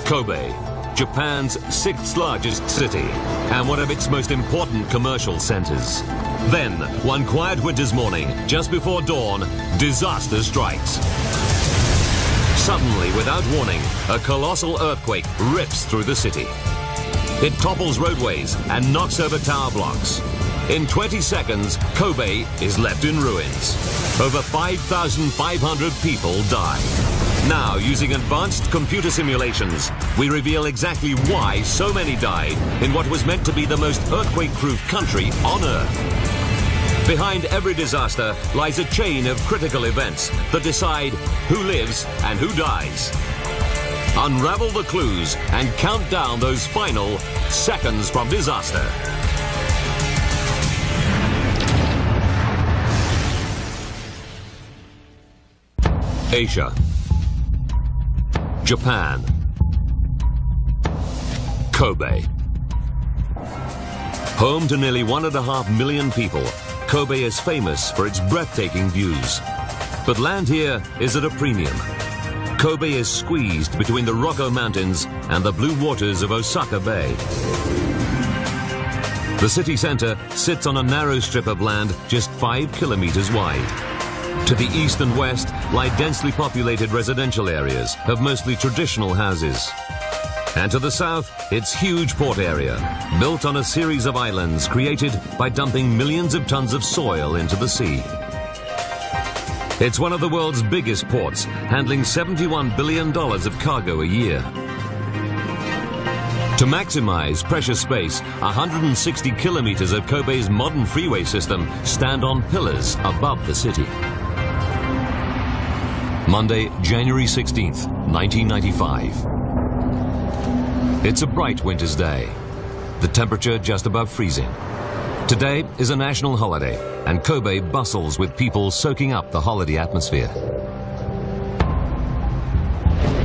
Kobe, Japan's 6th largest city and one of its most important commercial centers. Then, one quiet winter's morning, just before dawn, disaster strikes. Suddenly, without warning, a colossal earthquake rips through the city. It topples roadways and knocks over tower blocks. In 20 seconds, Kobe is left in ruins. Over 5,500 people die. Now, using advanced computer simulations, we reveal exactly why so many died in what was meant to be the most earthquake-proof country on Earth. Behind every disaster lies a chain of critical events that decide who lives and who dies. Unravel the clues and count down those final seconds from disaster. Asia. Japan. Kobe. Home to nearly 1.5 million people, Kobe is famous for its breathtaking views. But land here is at a premium. Kobe is squeezed between the Rokko Mountains and the blue waters of Osaka Bay. The city center sits on a narrow strip of land just 5 kilometers wide. To the east and west lie densely populated residential areas of mostly traditional houses. And to the south, its huge port area, built on a series of islands created by dumping millions of tons of soil into the sea. It's one of the world's biggest ports, handling $71 billion of cargo a year. To maximize precious space, 160 kilometers of Kobe's modern freeway system stand on pillars above the city. Monday, January 16th, 1995. It's a bright winter's day. The temperature just above freezing. Today is a national holiday, and Kobe bustles with people soaking up the holiday atmosphere.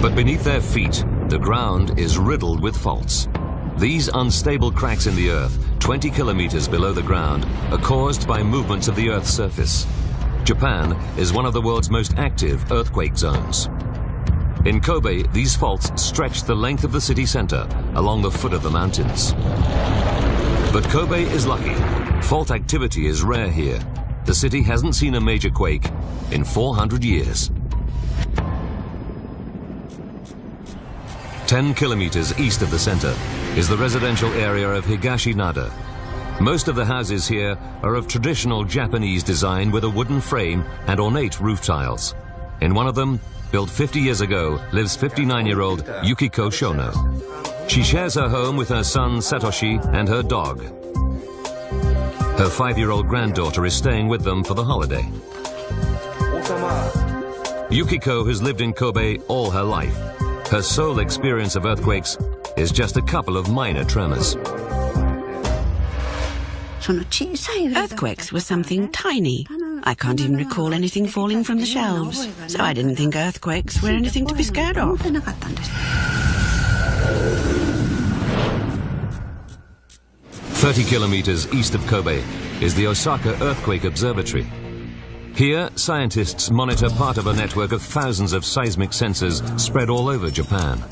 But beneath their feet, the ground is riddled with faults. These unstable cracks in the earth, 20 kilometers below the ground, are caused by movements of the Earth's surface. Japan is one of the world's most active earthquake zones. In Kobe, these faults stretch the length of the city center along the foot of the mountains. But Kobe is lucky. Fault activity is rare here. The city hasn't seen a major quake in 400 years. 10 kilometers east of the center is the residential area of Higashinada. Most of the houses here are of traditional Japanese design with a wooden frame and ornate roof tiles. In one of them, built 50 years ago, lives 59-year-old Yukiko Shono. She shares her home with her son Satoshi and her dog. Her 5-year-old granddaughter is staying with them for the holiday. Yukiko has lived in Kobe all her life. Her sole experience of earthquakes is just a couple of minor tremors. Earthquakes were something tiny. I can't even recall anything falling from the shelves, so I didn't think earthquakes were anything to be scared of. 30 kilometers east of Kobe is the Osaka Earthquake Observatory. Here, scientists monitor part of a network of thousands of seismic sensors spread all over Japan.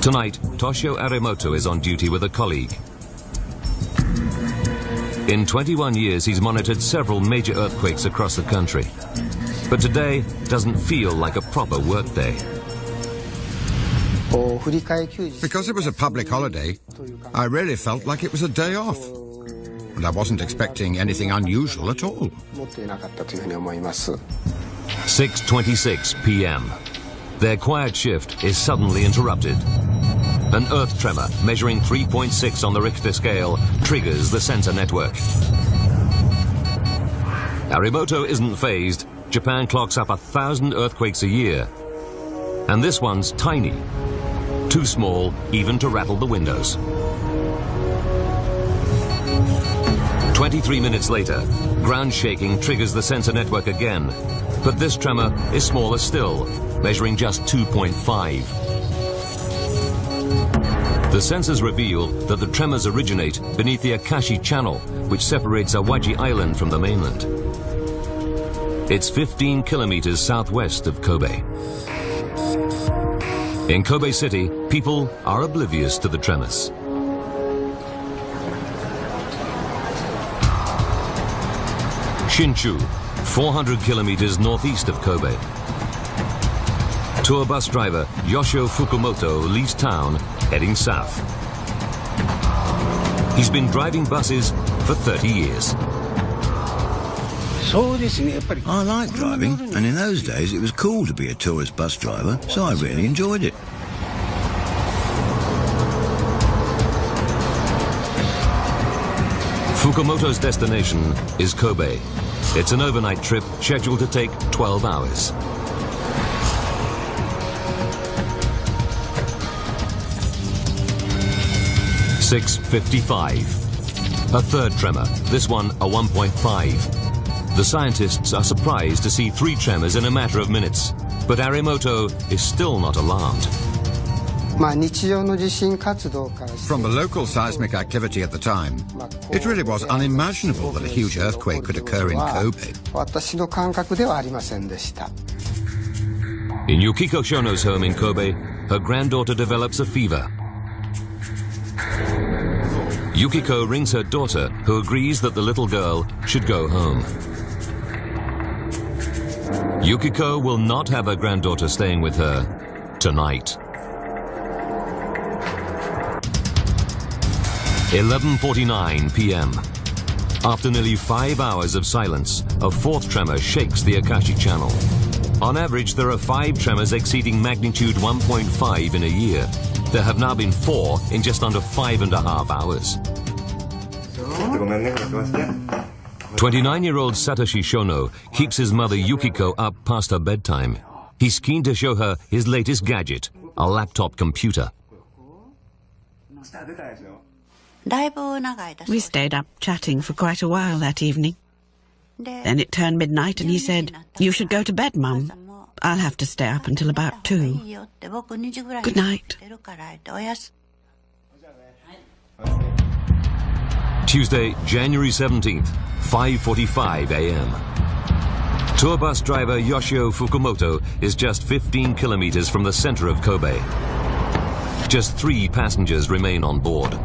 Tonight, Toshio Arimoto is on duty with a colleague. In 21 years, he's monitored several major earthquakes across the country. But today doesn't feel like a proper workday. Because it was a public holiday, I really felt like it was a day off. And I wasn't expecting anything unusual at all. 6:26 p.m. Their quiet shift is suddenly interrupted. An earth tremor measuring 3.6 on the Richter scale triggers the sensor network. Arimoto isn't fazed. Japan clocks up 1,000 earthquakes a year. And this one's tiny. Too small even to rattle the windows. 23 minutes later, ground shaking triggers the sensor network again. But this tremor is smaller still, measuring just 2.5. The sensors reveal that the tremors originate beneath the Akashi Channel, which separates Awaji Island from the mainland. It's 15 kilometers southwest of Kobe. In Kobe City, people are oblivious to the tremors. Shinchu, 400 kilometers northeast of Kobe. Tour bus driver Yoshio Fukumoto leaves town, heading south. He's been driving buses for 30 years. I like driving, and in those days it was cool to be a tourist bus driver, so I really enjoyed it. Fukumoto's destination is Kobe. It's an overnight trip scheduled to take 12 hours. (6:55). A third tremor, this one a 1.5. The scientists are surprised to see 3 tremors in a matter of minutes, but Arimoto is still not alarmed. From the local seismic activity at the time, it really was unimaginable that a huge earthquake could occur in Kobe. In Yukiko Shono's home in Kobe, her granddaughter develops a fever. Yukiko rings her daughter, who agrees that the little girl should go home. Yukiko will not have her granddaughter staying with her tonight. 11:49 p.m. After nearly 5 hours of silence, a 4th tremor shakes the Akashi Channel. On average, there are 5 tremors exceeding magnitude 1.5 in a year. There have now been 4 in just under 5.5 hours. 29-year-old Satoshi Shono keeps his mother Yukiko up past her bedtime. He's keen to show her his latest gadget, a laptop computer. We stayed up chatting for quite a while that evening. Then it turned midnight and he said, "You should go to bed, Mum. I'll have to stay up until about 2. Good night." Tuesday, January 17th, 5:45 a.m. Tour bus driver Yoshio Fukumoto is just 15 kilometers from the center of Kobe. Just 3 passengers remain on board.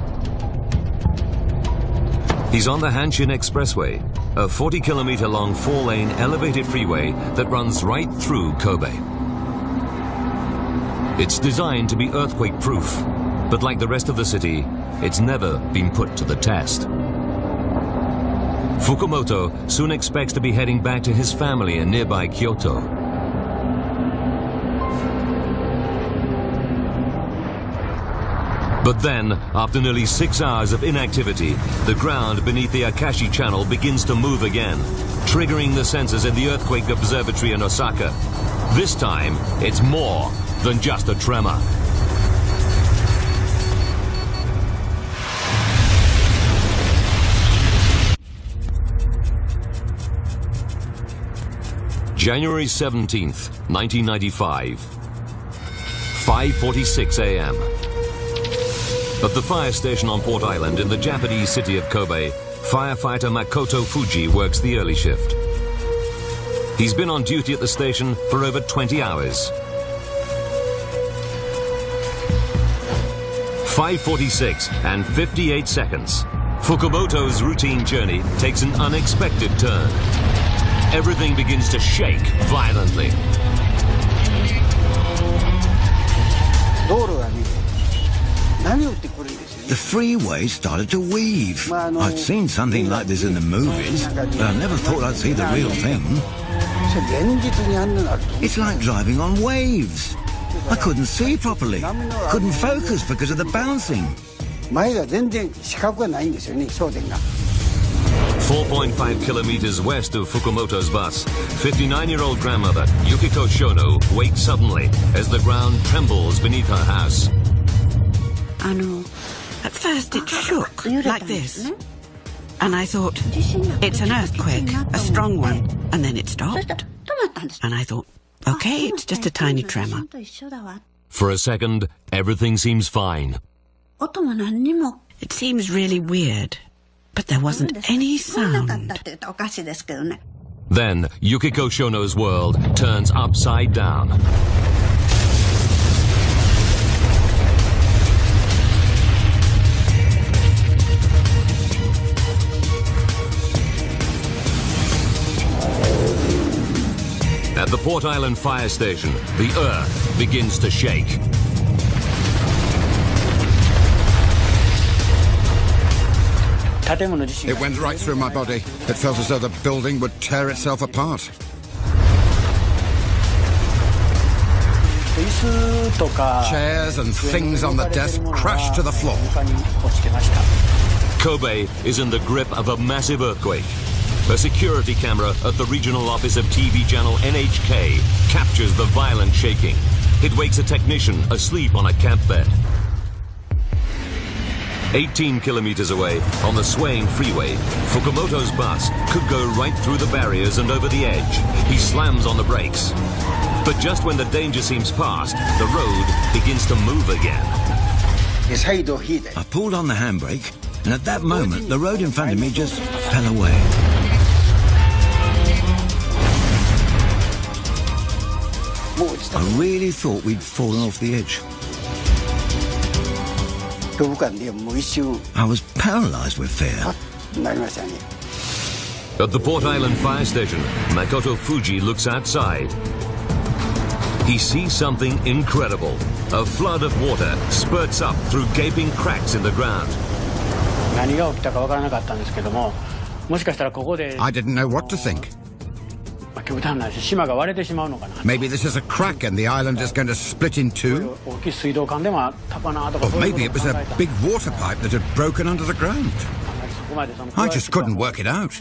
He's on the Hanshin Expressway, a 40-kilometer-long 4-lane elevated freeway that runs right through Kobe. It's designed to be earthquake-proof, but like the rest of the city, it's never been put to the test. Fukumoto soon expects to be heading back to his family in nearby Kyoto. But then, after nearly 6 hours of inactivity, the ground beneath the Akashi Channel begins to move again, triggering the sensors in the Earthquake Observatory in Osaka. This time, it's more than just a tremor. January 17th, 1995, 5:46 a.m. At the fire station on Port Island in the Japanese city of Kobe, firefighter Makoto Fuji works the early shift. He's been on duty at the station for over 20 hours. 5:46 and 58 seconds. Fukumoto's routine journey takes an unexpected turn. Everything begins to shake violently. The freeway started to weave. I'd seen something like this in the movies, but I never thought I'd see the real thing. It's like driving on waves. I couldn't see properly, couldn't focus because of the bouncing. 4.5 kilometers west of Fukumoto's bus, 59-year-old grandmother Yukiko Shono wakes suddenly as the ground trembles beneath her house. At first it shook like this. And I thought, it's an earthquake, a strong one. And then it stopped. And I thought, okay, it's just a tiny tremor. For a second, everything seems fine. It seems really weird, but there wasn't any sound. Then Yukiko Shono's world turns upside down. Port Island fire station, the earth begins to shake. It went right through my body. It felt as though the building would tear itself apart. Chairs and things on the desk crashed to the floor. Kobe is in the grip of a massive earthquake. A security camera at the regional office of TV channel NHK captures the violent shaking. It wakes a technician asleep on a camp bed. 18 kilometers away, on the swaying freeway, Fukumoto's bus could go right through the barriers and over the edge. He slams on the brakes. But just when the danger seems past, the road begins to move again. I pulled on the handbrake, and at that moment, the road in front of me just fell away. I really thought we'd fallen off the edge. I was paralyzed with fear. At the Port Island fire station, Makoto Fuji looks outside. He sees something incredible. A flood of water spurts up through gaping cracks in the ground. I didn't know what to think. Maybe this is a crack and the island is going to split in two. Or maybe it was a big water pipe that had broken under the ground. I just couldn't work it out.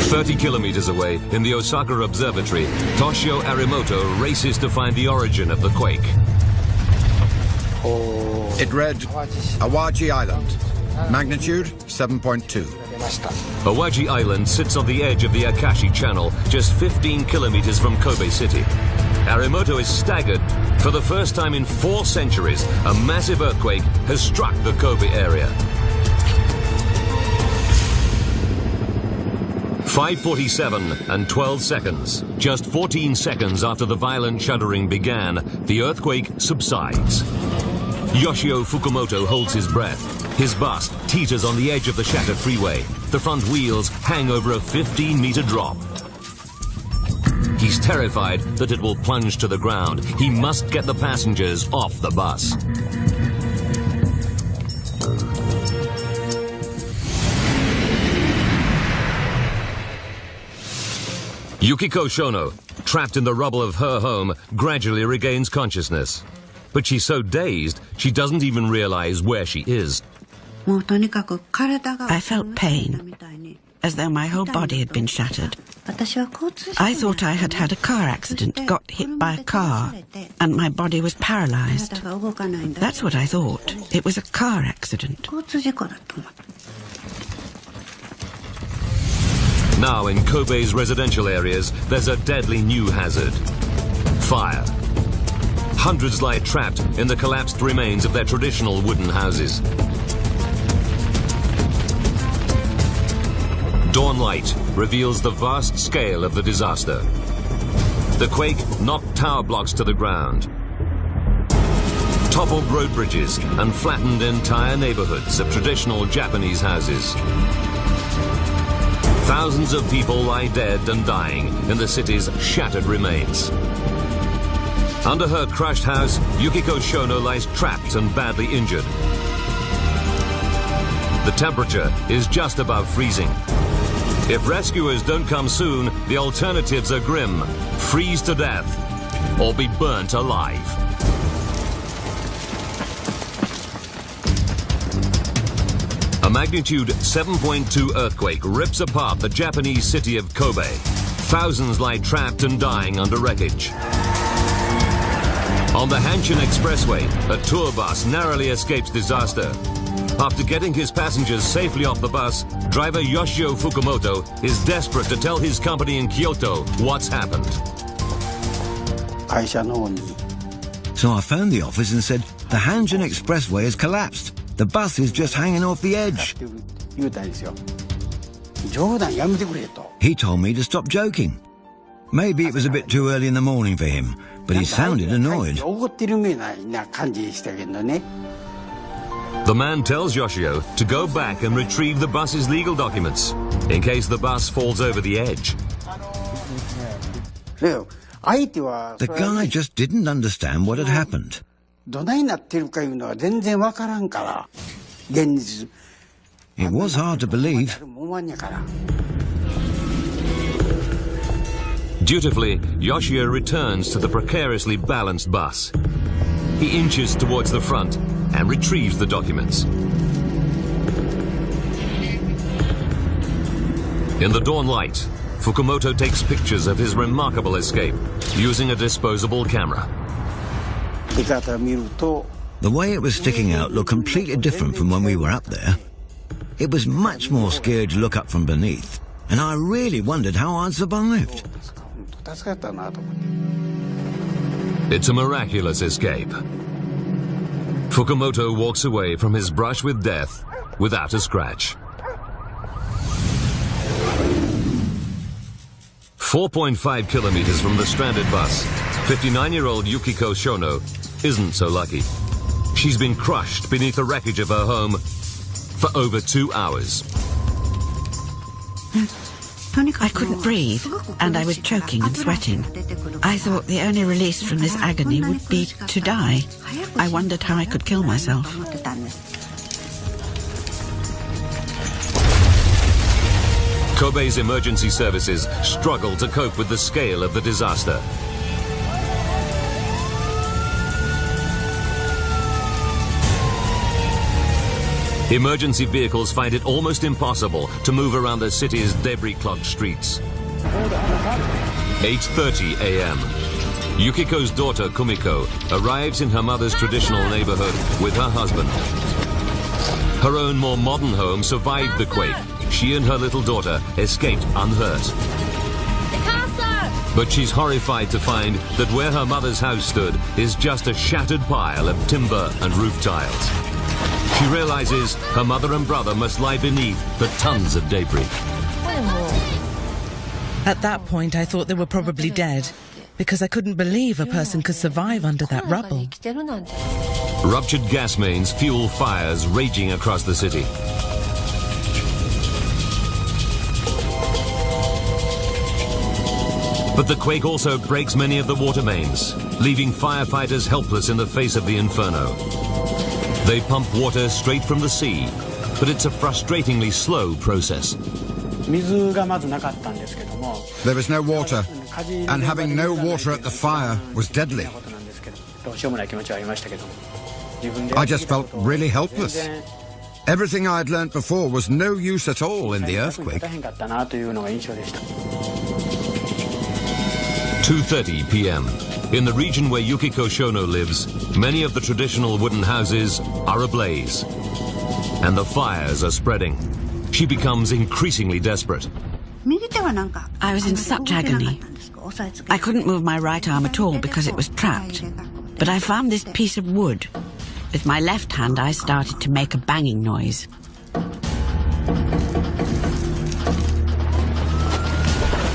30 kilometers away, in the Osaka Observatory, Toshio Arimoto races to find the origin of the quake. It read, Awaji Island, magnitude 7.2. Awaji Island sits on the edge of the Akashi Channel, just 15 kilometers from Kobe City. Arimoto is staggered. For the first time in 4 centuries, a massive earthquake has struck the Kobe area. 5:47 and 12 seconds. Just 14 seconds after the violent shuddering began, the earthquake subsides. Yoshio Fukumoto holds his breath. His bus teeters on the edge of the shattered freeway. The front wheels hang over a 15-meter drop. He's terrified that it will plunge to the ground. He must get the passengers off the bus. Yukiko Shono, trapped in the rubble of her home, gradually regains consciousness. But she's so dazed, she doesn't even realize where she is. I felt pain, as though my whole body had been shattered. I thought I had had a car accident, got hit by a car, and my body was paralyzed. That's what I thought. It was a car accident. Now in Kobe's residential areas, there's a deadly new hazard. Fire. Hundreds lie trapped in the collapsed remains of their traditional wooden houses. Dawn light reveals the vast scale of the disaster. The quake knocked tower blocks to the ground, toppled road bridges, and flattened entire neighborhoods of traditional Japanese houses. Thousands of people lie dead and dying in the city's shattered remains. Under her crushed house, Yukiko Shono lies trapped and badly injured. The temperature is just above freezing. If rescuers don't come soon, the alternatives are grim: freeze to death or be burnt alive. A magnitude 7.2 earthquake rips apart the Japanese city of Kobe. Thousands lie trapped and dying under wreckage. On the Hanshin Expressway, a tour bus narrowly escapes disaster. After getting his passengers safely off the bus, driver Yoshio Fukumoto is desperate to tell his company in Kyoto what's happened. So I phoned the office and said, the Hanshin Expressway has collapsed. The bus is just hanging off the edge. He told me to stop joking. Maybe it was a bit too early in the morning for him, but he sounded annoyed. The man tells Yoshio to go back and retrieve the bus's legal documents, in case the bus falls over the edge. The guy just didn't understand what had happened. It was hard to believe. Dutifully, Yoshio returns to the precariously balanced bus. He inches towards the front and retrieves the documents. In the dawn light, Fukumoto takes pictures of his remarkable escape using a disposable camera. The way it was sticking out looked completely different from when we were up there. It was much more scary to look up from beneath, and I really wondered how I'd survived. It's a miraculous escape. Fukumoto walks away from his brush with death without a scratch. 4.5 kilometers from the stranded bus, 59-year-old Yukiko Shono isn't so lucky. She's been crushed beneath the wreckage of her home for over 2 hours. I couldn't breathe, and I was choking and sweating. I thought the only release from this agony would be to die. I wondered how I could kill myself. Kobe's emergency services struggle to cope with the scale of the disaster. Emergency vehicles find it almost impossible to move around the city's debris-clogged streets. 8:30 a.m. Yukiko's daughter, Kumiko, arrives in her mother's traditional neighborhood with her husband. Her own more modern home survived the quake. She and her little daughter escaped unhurt. But she's horrified to find that where her mother's house stood is just a shattered pile of timber and roof tiles. She realizes her mother and brother must lie beneath the tons of debris. At that point, I thought they were probably dead, because I couldn't believe a person could survive under that rubble. Ruptured gas mains fuel fires raging across the city. But the quake also breaks many of the water mains, leaving firefighters helpless in the face of the inferno. They pump water straight from the sea, but it's a frustratingly slow process. There was no water, and having no water at the fire was deadly. I just felt really helpless. Everything I'd learnt before was no use at all in the earthquake. 2:30 p.m. In the region where Yukiko Shono lives, many of the traditional wooden houses are ablaze, and the fires are spreading. She becomes increasingly desperate. I was in such agony. I couldn't move my right arm at all because it was trapped. But I found this piece of wood. With my left hand, I started to make a banging noise.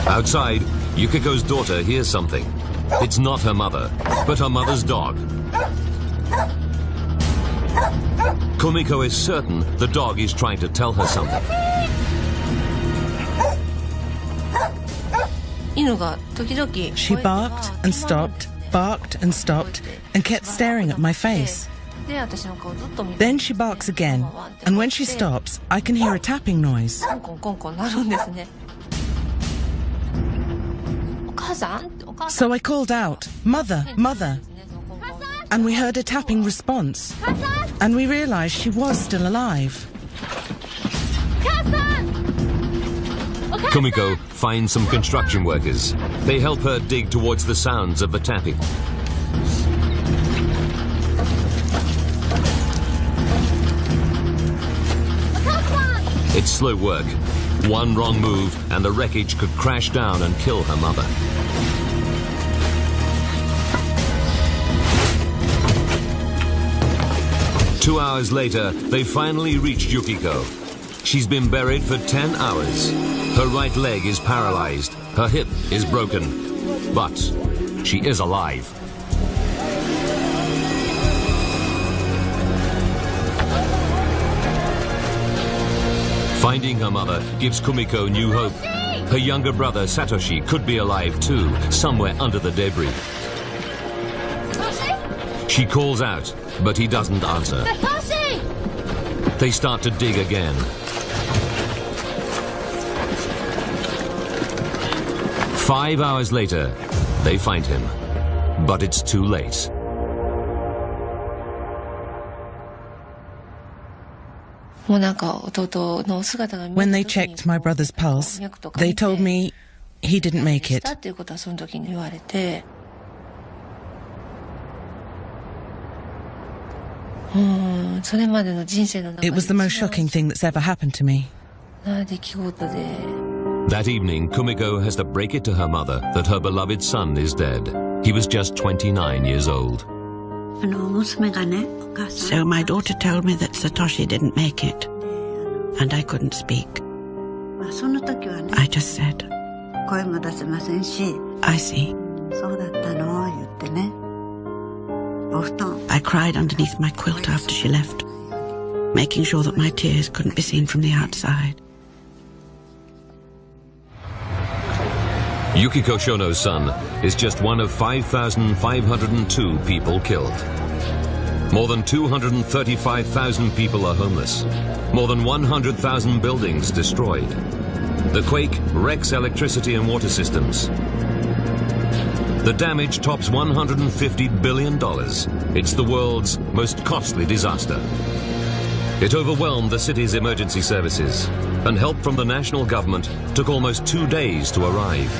Outside, Yukiko's daughter hears something. It's not her mother, but her mother's dog. Kumiko is certain the dog is trying to tell her something. She barked and stopped, and kept staring at my face. Then she barks again, and when she stops, I can hear a tapping noise. So I called out, "Mother, Mother!" And we heard a tapping response, and we realized she was still alive. Kumiko finds some construction workers. They help her dig towards the sounds of the tapping. It's slow work. One wrong move and the wreckage could crash down and kill her mother. Two hours later, they finally reached Yukiko. She's been buried for 10 hours. Her right leg is paralyzed. Her hip is broken. But she is alive. Finding her mother gives Kumiko new hope. Her younger brother, Satoshi, could be alive too, somewhere under the debris. She calls out, but he doesn't answer. They start to dig again. 5 hours later, they find him, but it's too late. When they checked my brother's pulse, they told me he didn't make it. It was the most shocking thing that's ever happened to me. That evening, Kumiko has to break it to her mother that her beloved son is dead. He was just 29 years old. So my daughter told me that Satoshi didn't make it, and I couldn't speak. I just said, I see. I cried underneath my quilt after she left, making sure that my tears couldn't be seen from the outside. Yukiko Shono's son is just one of 5,502 people killed. More than 235,000 people are homeless. More than 100,000 buildings destroyed. The quake wrecks electricity and water systems. The damage tops $150 billion. It's the world's most costly disaster. It overwhelmed the city's emergency services, and help from the national government took almost 2 days to arrive.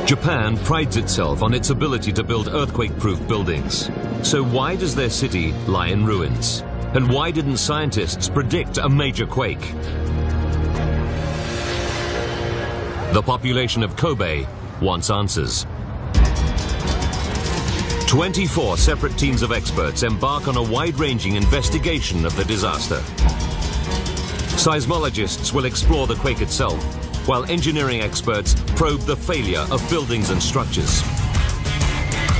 Japan prides itself on its ability to build earthquake-proof buildings. So why does their city lie in ruins? And why didn't scientists predict a major quake? The population of Kobe wants answers. 24 separate teams of experts embark on a wide-ranging investigation of the disaster. Seismologists will explore the quake itself, while engineering experts probe the failure of buildings and structures.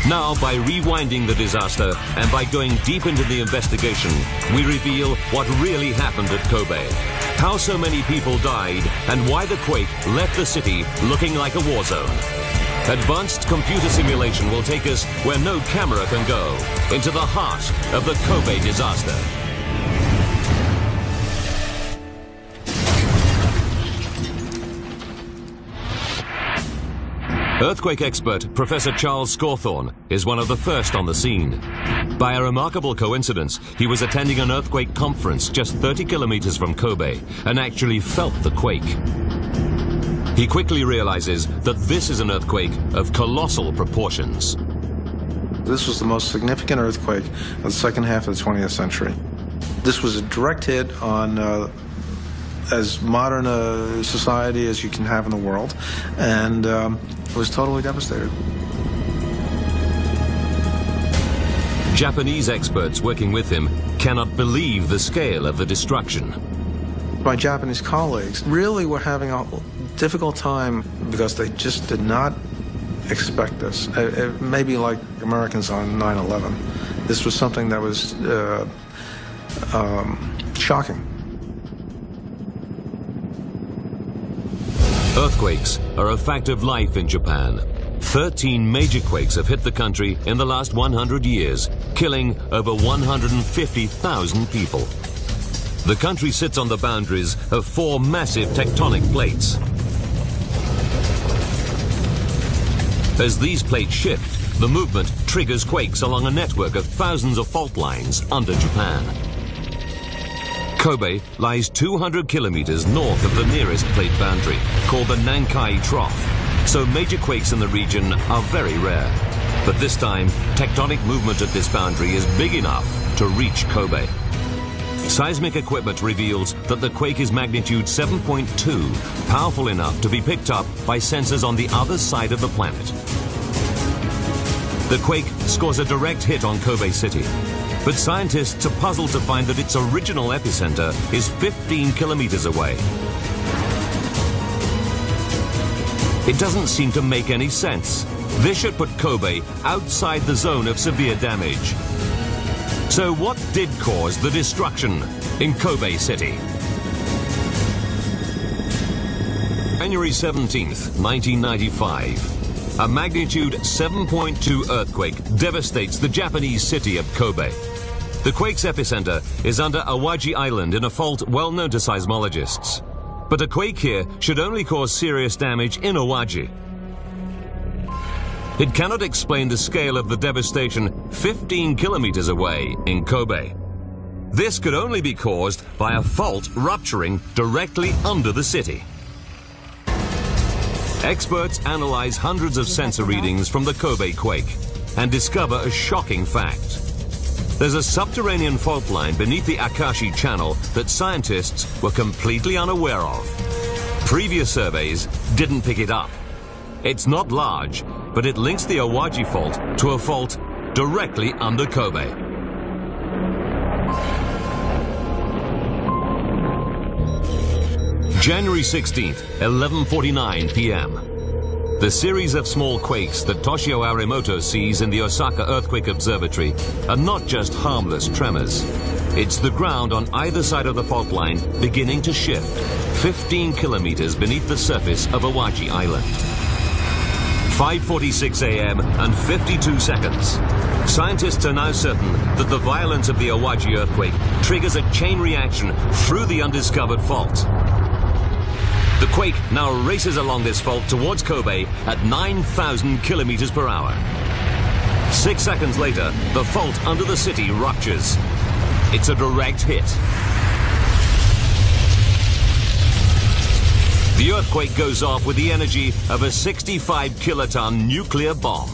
Now, by rewinding the disaster and by going deep into the investigation, we reveal what really happened at Kobe, how so many people died, and why the quake left the city looking like a war zone. Advanced computer simulation will take us where no camera can go, into the heart of the Kobe disaster. Earthquake expert Professor Charles Scawthorne is one of the first on the scene. By a remarkable coincidence, he was attending an earthquake conference just 30 kilometers from Kobe and actually felt the quake. He quickly realizes that this is an earthquake of colossal proportions. This was the most significant earthquake of the second half of the 20th century. This was a direct hit on as modern a society as you can have in the world, and it was totally devastated. Japanese experts working with him cannot believe the scale of the destruction. My Japanese colleagues really were having a difficult time because they just did not expect this. It may be like Americans on 9/11. This was something that was shocking. Earthquakes are a fact of life in Japan. 13 major quakes have hit the country in the last 100 years, killing over 150,000 people. The country sits on the boundaries of 4 massive tectonic plates. As these plates shift, the movement triggers quakes along a network of thousands of fault lines under Japan. Kobe lies 200 kilometers north of the nearest plate boundary, called the Nankai Trough, so major quakes in the region are very rare. But this time, tectonic movement at this boundary is big enough to reach Kobe. Seismic equipment reveals that the quake is magnitude 7.2, powerful enough to be picked up by sensors on the other side of the planet. The quake scores a direct hit on Kobe City, but scientists are puzzled to find that its original epicenter is 15 kilometers away. It doesn't seem to make any sense. This should put Kobe outside the zone of severe damage. So what did cause the destruction in Kobe City? January 17th, 1995. A magnitude 7.2 earthquake devastates the Japanese city of Kobe. The quake's epicenter is under Awaji Island in a fault well known to seismologists. But a quake here should only cause serious damage in Awaji. It cannot explain the scale of the devastation 15 kilometers away in Kobe. This could only be caused by a fault rupturing directly under the city. Experts analyze hundreds of sensor readings from the Kobe quake and discover a shocking fact. There's a subterranean fault line beneath the Akashi Channel that scientists were completely unaware of. Previous surveys didn't pick it up. It's not large, but it links the Awaji fault to a fault directly under Kobe. January 16th, 11:49 p.m. The series of small quakes that Toshio Arimoto sees in the Osaka Earthquake Observatory are not just harmless tremors. It's the ground on either side of the fault line beginning to shift, 15 kilometers beneath the surface of Awaji Island. 5:46 a.m. and 52 seconds. Scientists are now certain that the violence of the Awaji earthquake triggers a chain reaction through the undiscovered fault. The quake now races along this fault towards Kobe at 9,000 kilometers per hour. 6 seconds later, the fault under the city ruptures. It's a direct hit. The earthquake goes off with the energy of a 65-kiloton nuclear bomb.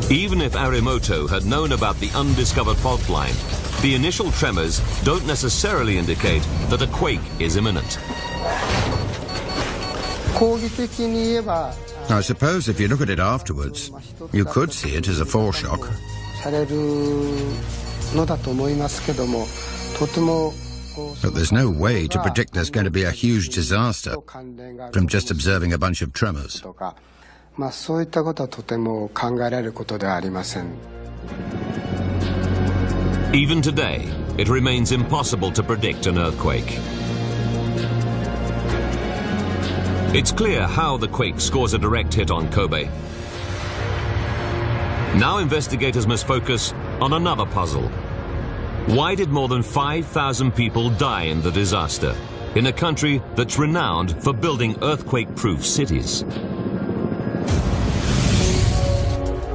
Even if Arimoto had known about the undiscovered fault line, the initial tremors don't necessarily indicate that a quake is imminent. I suppose if you look at it afterwards, you could see it as a foreshock. But there's no way to predict there's going to be a huge disaster from just observing a bunch of tremors. Even today, it remains impossible to predict an earthquake. It's clear how the quake scores a direct hit on Kobe. Now investigators must focus on another puzzle. Why did more than 5,000 people die in the disaster, in a country that's renowned for building earthquake-proof cities?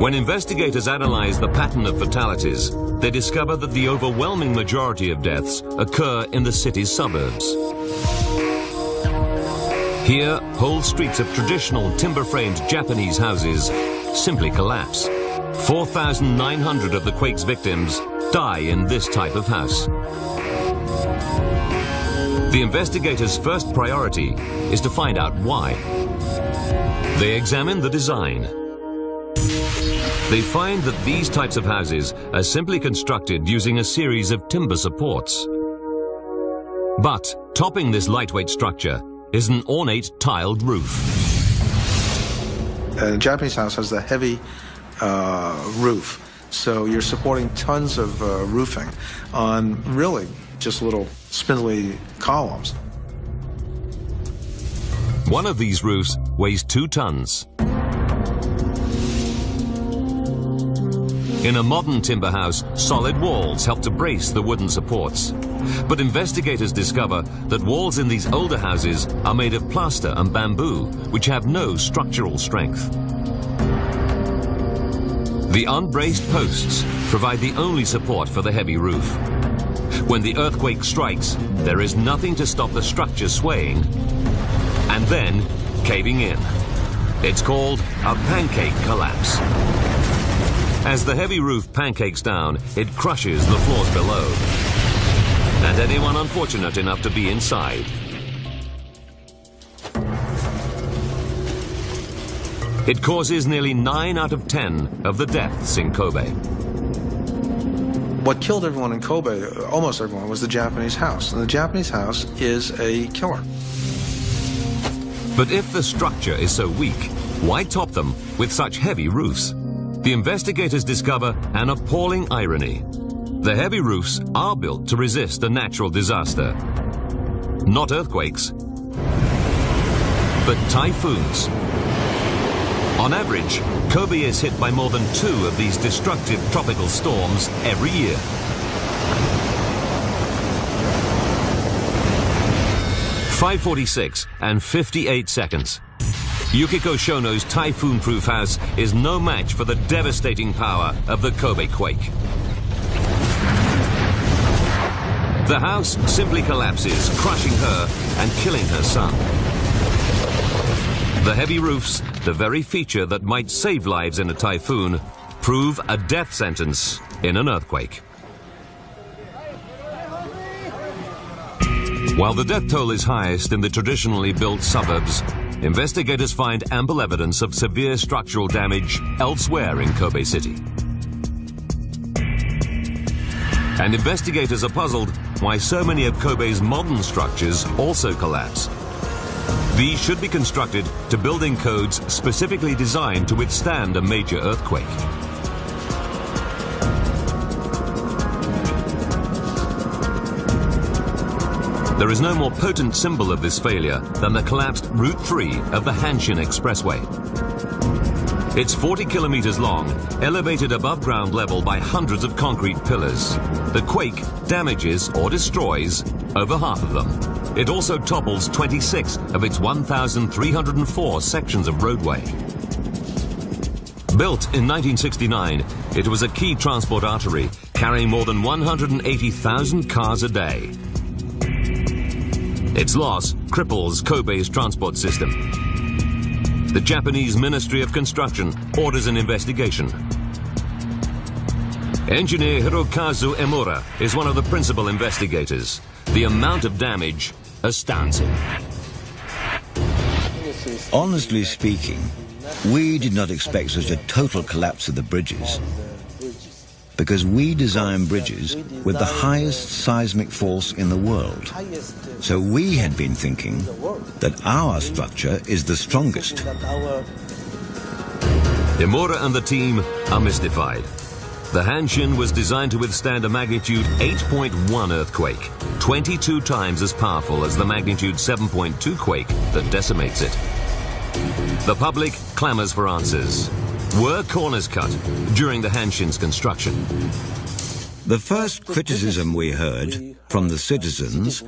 When investigators analyze the pattern of fatalities, they discover that the overwhelming majority of deaths occur in the city's suburbs. Here, whole streets of traditional timber-framed Japanese houses simply collapse. 4,900 of the quake's victims die in this type of house. The investigators' first priority is to find out why. They examine the design. They find that these types of houses are simply constructed using a series of timber supports. But topping this lightweight structure is an ornate tiled roof. A Japanese house has the heavy roof, so you're supporting tons of roofing on really just little spindly columns. One of these roofs weighs 2 tons. In a modern timber house, solid walls help to brace the wooden supports. But investigators discover that walls in these older houses are made of plaster and bamboo, which have no structural strength. The unbraced posts provide the only support for the heavy roof. When the earthquake strikes, there is nothing to stop the structure swaying and then caving in. It's called a pancake collapse. As the heavy roof pancakes down, it crushes the floors below and anyone unfortunate enough to be inside. It causes nearly 9 out of 10 of the deaths in Kobe. What killed everyone in Kobe, almost everyone, was the Japanese house. And the Japanese house is a killer. But if the structure is so weak, why top them with such heavy roofs? the investigators discover an appalling irony. The heavy roofs are built to resist a natural disaster. Not earthquakes, but typhoons. On average, Kobe is hit by more than 2 of these destructive tropical storms every year. (5:46 and 58 seconds). Yukiko Shono's typhoon-proof house is no match for the devastating power of the Kobe quake. The house simply collapses, crushing her and killing her son. The heavy roofs, the very feature that might save lives in a typhoon, prove a death sentence in an earthquake. While the death toll is highest in the traditionally built suburbs, investigators find ample evidence of severe structural damage elsewhere in Kobe City. And investigators are puzzled why so many of Kobe's modern structures also collapse. These should be constructed to building codes specifically designed to withstand a major earthquake. There is no more potent symbol of this failure than the collapsed Route 3 of the Hanshin Expressway. It's 40 kilometers long, elevated above ground level by hundreds of concrete pillars. The quake damages or destroys over half of them. It also topples 26 of its 1,304 sections of roadway. Built in 1969, it was a key transport artery, carrying more than 180,000 cars a day. Its loss cripples Kobe's transport system. The Japanese Ministry of Construction orders an investigation. Engineer Hirokazu Emura is one of the principal investigators. The amount of damage astounds him. Honestly speaking, we did not expect such a total collapse of the bridges, because we design bridges with the highest seismic force in the world. So we had been thinking that our structure is the strongest. Emura and the team are mystified. The Hanshin was designed to withstand a magnitude 8.1 earthquake, 22 times as powerful as the magnitude 7.2 quake that decimates it. The public clamors for answers. Were corners cut during the Hanshin's construction? The first criticism we heard from the citizens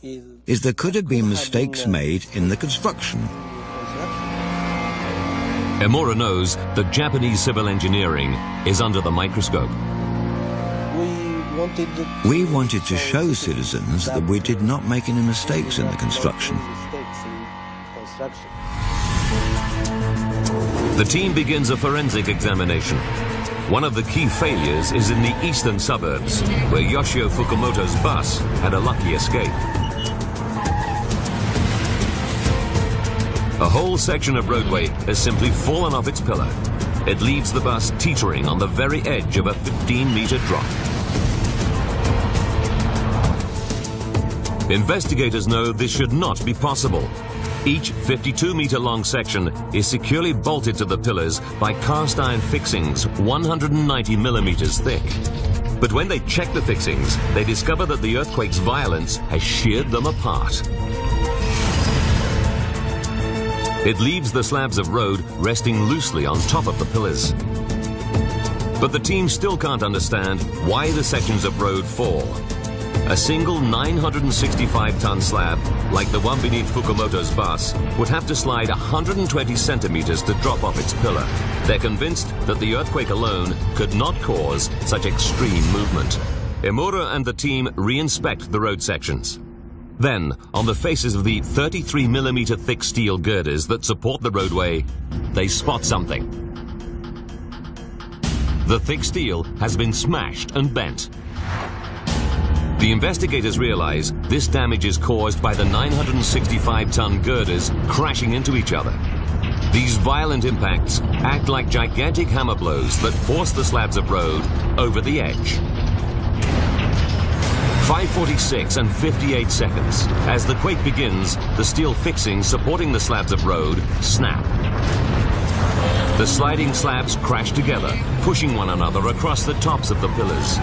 is there could have been mistakes made in the construction. Emura knows that Japanese civil engineering is under the microscope. We wanted to show citizens that we did not make any mistakes in the construction. The team begins a forensic examination. One of the key failures is in the eastern suburbs, where Yoshio Fukumoto's bus had a lucky escape. A whole section of roadway has simply fallen off its pillar. It leaves the bus teetering on the very edge of a 15-meter drop. Investigators know this should not be possible. Each 52-meter-long section is securely bolted to the pillars by cast-iron fixings 190 millimeters thick. But when they check the fixings, they discover that the earthquake's violence has sheared them apart. It leaves the slabs of road resting loosely on top of the pillars. But the team still can't understand why the sections of road fall. A single 965-ton slab, like the one beneath Fukumoto's bus, would have to slide 120 centimeters to drop off its pillar. They're convinced that the earthquake alone could not cause such extreme movement. Emura and the team re-inspect the road sections. Then, on the faces of the 33-millimeter thick steel girders that support the roadway, they spot something. The thick steel has been smashed and bent. The investigators realize this damage is caused by the 965-ton girders crashing into each other. These violent impacts act like gigantic hammer blows that force the slabs of road over the edge. 5:46 and 58 seconds. As the quake begins, the steel fixings supporting the slabs of road snap. The sliding slabs crash together, pushing one another across the tops of the pillars.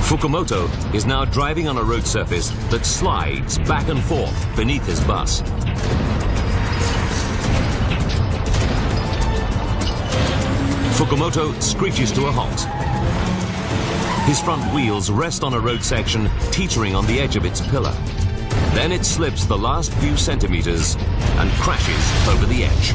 Fukumoto is now driving on a road surface that slides back and forth beneath his bus. Fukumoto screeches to a halt. His front wheels rest on a road section teetering on the edge of its pillar. Then it slips the last few centimeters and crashes over the edge.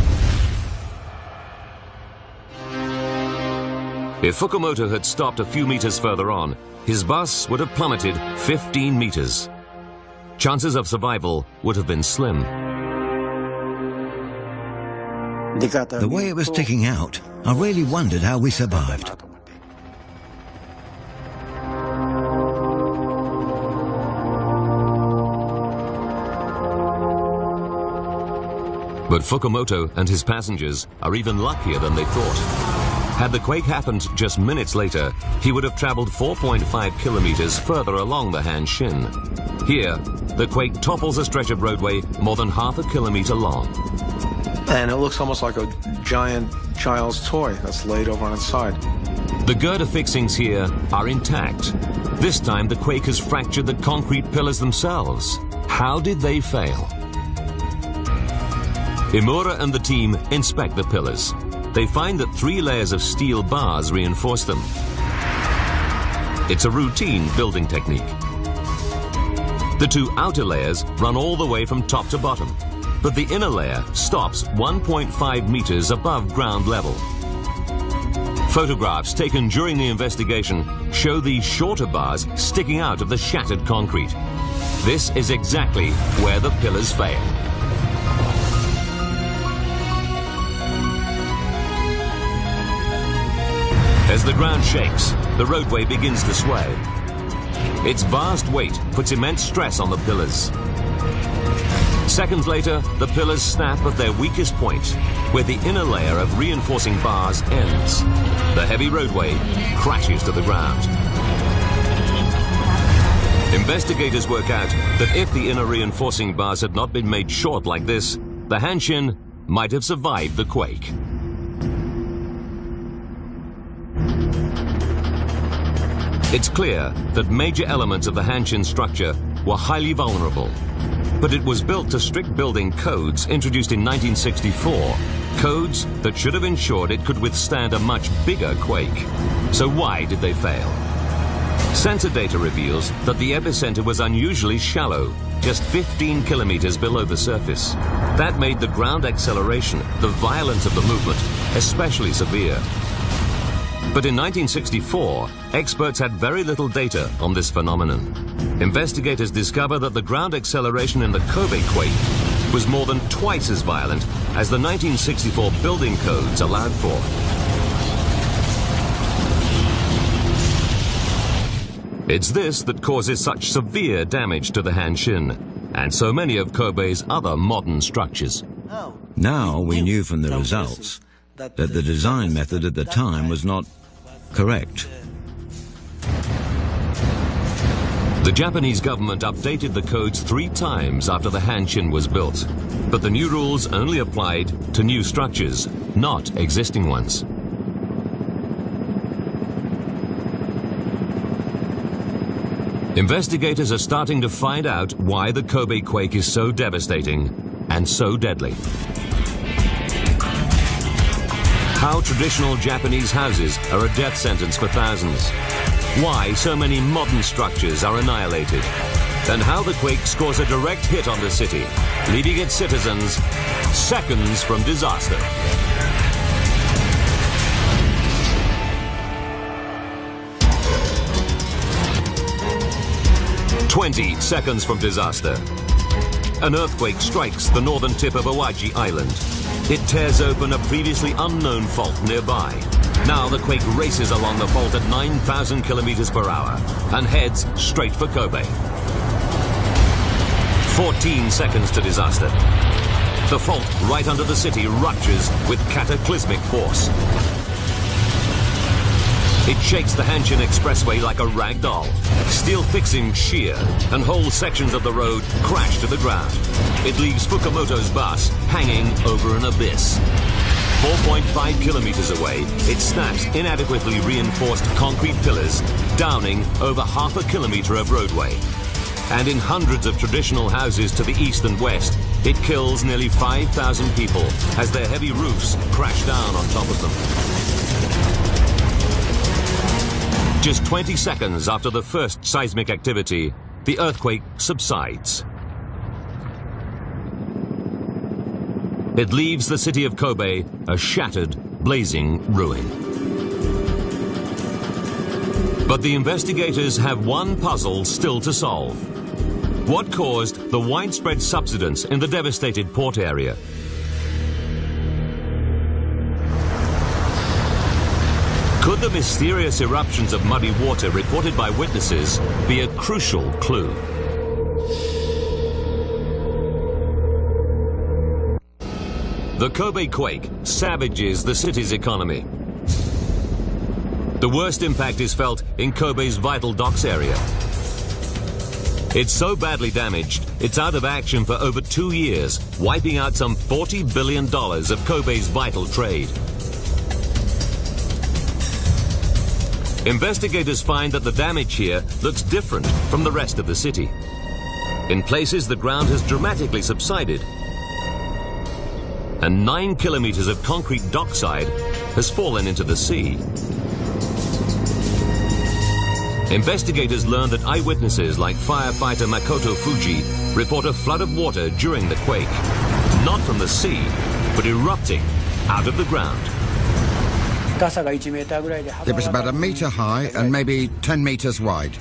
If Fukumoto had stopped a few meters further on, his bus would have plummeted 15 meters. Chances of survival would have been slim. The way it was sticking out, I really wondered how we survived. But Fukumoto and his passengers are even luckier than they thought. Had the quake happened just minutes later, he would have traveled 4.5 kilometers further along the Hanshin. Here, the quake topples a stretch of roadway more than half a kilometer long. And it looks almost like a giant child's toy that's laid over on its side. The girder fixings here are intact. This time the quake has fractured the concrete pillars themselves. How did they fail? Imura and the team inspect the pillars. They find that 3 layers of steel bars reinforce them. It's a routine building technique. The 2 outer layers run all the way from top to bottom, but the inner layer stops 1.5 meters above ground level. Photographs taken during the investigation show these shorter bars sticking out of the shattered concrete. This is exactly where the pillars fail. As the ground shakes, the roadway begins to sway. Its vast weight puts immense stress on the pillars. Seconds later, the pillars snap at their weakest point, where the inner layer of reinforcing bars ends. The heavy roadway crashes to the ground. Investigators work out that if the inner reinforcing bars had not been made short like this, the Hanshin might have survived the quake. It's clear that major elements of the Hanshin structure were highly vulnerable, but it was built to strict building codes introduced in 1964, codes that should have ensured it could withstand a much bigger quake. So why did they fail? Sensor data reveals that the epicenter was unusually shallow, just 15 kilometers below the surface. That made the ground acceleration, the violence of the movement, especially severe. But in 1964, experts had very little data on this phenomenon. Investigators discover that the ground acceleration in the Kobe quake was more than twice as violent as the 1964 building codes allowed for. It's this that causes such severe damage to the Hanshin and so many of Kobe's other modern structures. Now we knew from the results that the design method at the time was not correct. The Japanese government updated the codes 3 times after the Hanshin was built, but the new rules only applied to new structures, not existing ones. Investigators are starting to find out why the Kobe quake is so devastating and so deadly. How traditional Japanese houses are a death sentence for thousands. Why so many modern structures are annihilated. And how the quake scores a direct hit on the city, leaving its citizens seconds from disaster. "20 seconds from disaster. An earthquake strikes the northern tip of Awaji Island. It tears open a previously unknown fault nearby. Now the quake races along the fault at 9,000 kilometers per hour and heads straight for Kobe. 14 seconds to disaster. The fault right under the city ruptures with cataclysmic force. It shakes the Hanshin Expressway like a rag doll. Steel fixings shear and whole sections of the road crash to the ground. It leaves Fukumoto's bus hanging over an abyss. 4.5 kilometers away, it snaps inadequately reinforced concrete pillars, downing over half a kilometer of roadway. And in hundreds of traditional houses to the east and west, it kills nearly 5,000 people as their heavy roofs crash down on top of them. Just 20 seconds after the first seismic activity, the earthquake subsides. It leaves the city of Kobe a shattered, blazing ruin. But the investigators have one puzzle still to solve. What caused the widespread subsidence in the devastated port area? Could the mysterious eruptions of muddy water reported by witnesses be a crucial clue? The Kobe quake savages the city's economy. The worst impact is felt in Kobe's vital docks area. It's so badly damaged, it's out of action for over 2 years, wiping out some $40 billion of Kobe's vital trade. Investigators find that the damage here looks different from the rest of the city. In places, the ground has dramatically subsided, and 9 kilometers of concrete dockside has fallen into the sea. Investigators learn that eyewitnesses like firefighter Makoto Fuji report a flood of water during the quake, not from the sea, but erupting out of the ground. It was about 1 meter high and maybe 10 meters wide.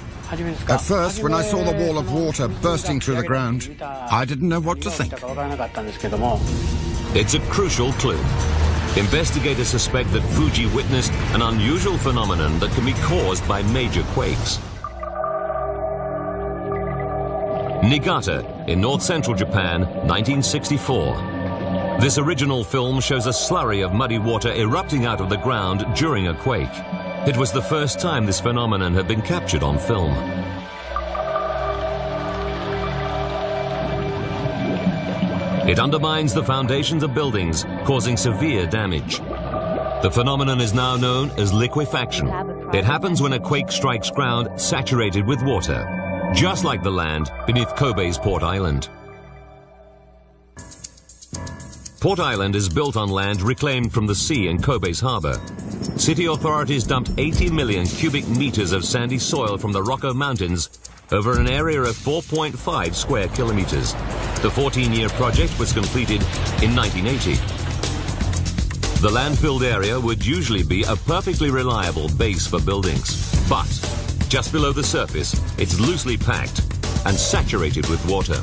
At first, when I saw the wall of water bursting through the ground, I didn't know what to think. It's a crucial clue. Investigators suspect that Fuji witnessed an unusual phenomenon that can be caused by major quakes. Niigata, in north-central Japan, 1964. This original film shows a slurry of muddy water erupting out of the ground during a quake. It was the first time this phenomenon had been captured on film. It undermines the foundations of buildings, causing severe damage. The phenomenon is now known as liquefaction. It happens when a quake strikes ground saturated with water, just like the land beneath Kobe's Port Island. Port Island is built on land reclaimed from the sea in Kobe's harbor. City authorities dumped 80 million cubic meters of sandy soil from the Rokko Mountains over an area of 4.5 square kilometers. The 14-year project was completed in 1980. The landfilled area would usually be a perfectly reliable base for buildings. But just below the surface, it's loosely packed and saturated with water.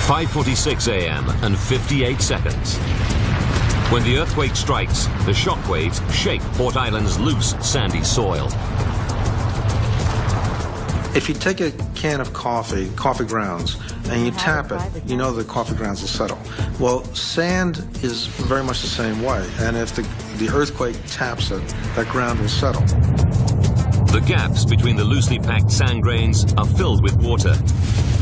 "5:46 a.m. and 58 seconds. When the earthquake strikes, the shockwaves shake Port Island's loose, sandy soil. If you take a can of coffee grounds, and you tap it, you know the coffee grounds will settle. Well, sand is very much the same way, and if the earthquake taps it, that ground will settle. The gaps between the loosely packed sand grains are filled with water.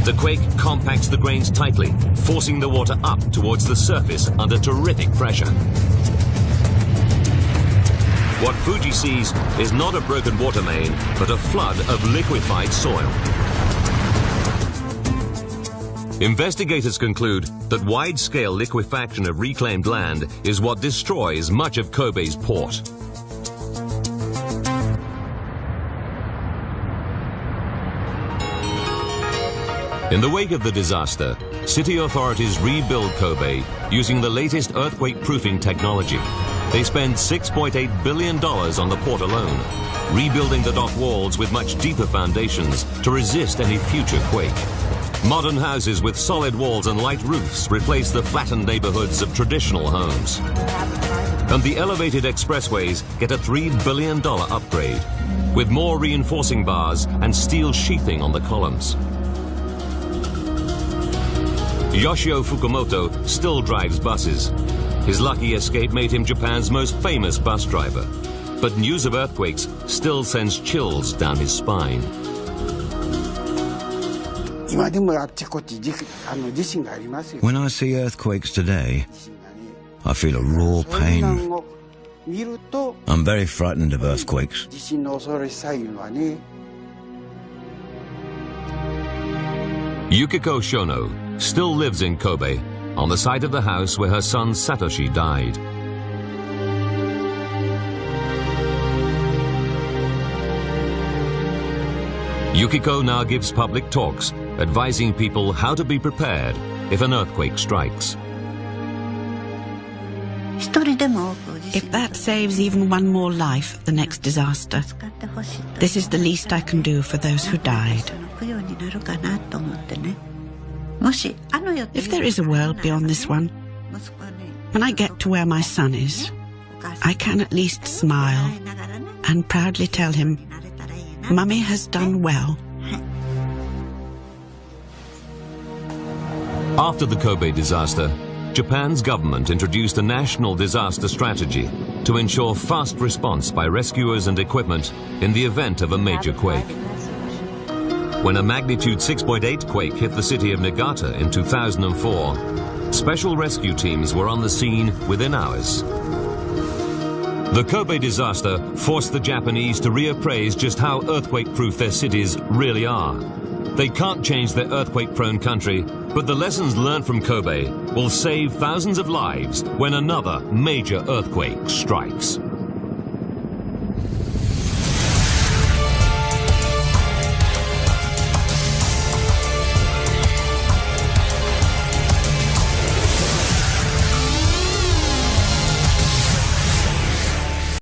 The quake compacts the grains tightly, forcing the water up towards the surface under terrific pressure. What Fuji sees is not a broken water main, but a flood of liquefied soil. Investigators conclude that wide-scale liquefaction of reclaimed land is what destroys much of Kobe's port. In the wake of the disaster, city authorities rebuild Kobe using the latest earthquake-proofing technology. They spend $6.8 billion on the port alone, rebuilding the dock walls with much deeper foundations to resist any future quake. Modern houses with solid walls and light roofs replace the flattened neighborhoods of traditional homes. And the elevated expressways get a $3 billion upgrade, with more reinforcing bars and steel sheathing on the columns. Yoshio Fukumoto still drives buses. His lucky escape made him Japan's most famous bus driver. But news of earthquakes still sends chills down his spine. When I see earthquakes today, I feel a raw pain. I'm very frightened of earthquakes. Yukiko Shono still lives in Kobe, on the site of the house where her son Satoshi died. Yukiko now gives public talks, advising people how to be prepared if an earthquake strikes. If that saves even one more life at the next disaster, this is the least I can do for those who died. If there is a world beyond this one, when I get to where my son is, I can at least smile and proudly tell him, Mummy has done well. After the Kobe disaster, Japan's government introduced a national disaster strategy to ensure fast response by rescuers and equipment in the event of a major quake. When a magnitude 6.8 quake hit the city of Niigata in 2004, special rescue teams were on the scene within hours. The Kobe disaster forced the Japanese to reappraise just how earthquake-proof their cities really are. They can't change their earthquake-prone country, but the lessons learned from Kobe will save thousands of lives when another major earthquake strikes.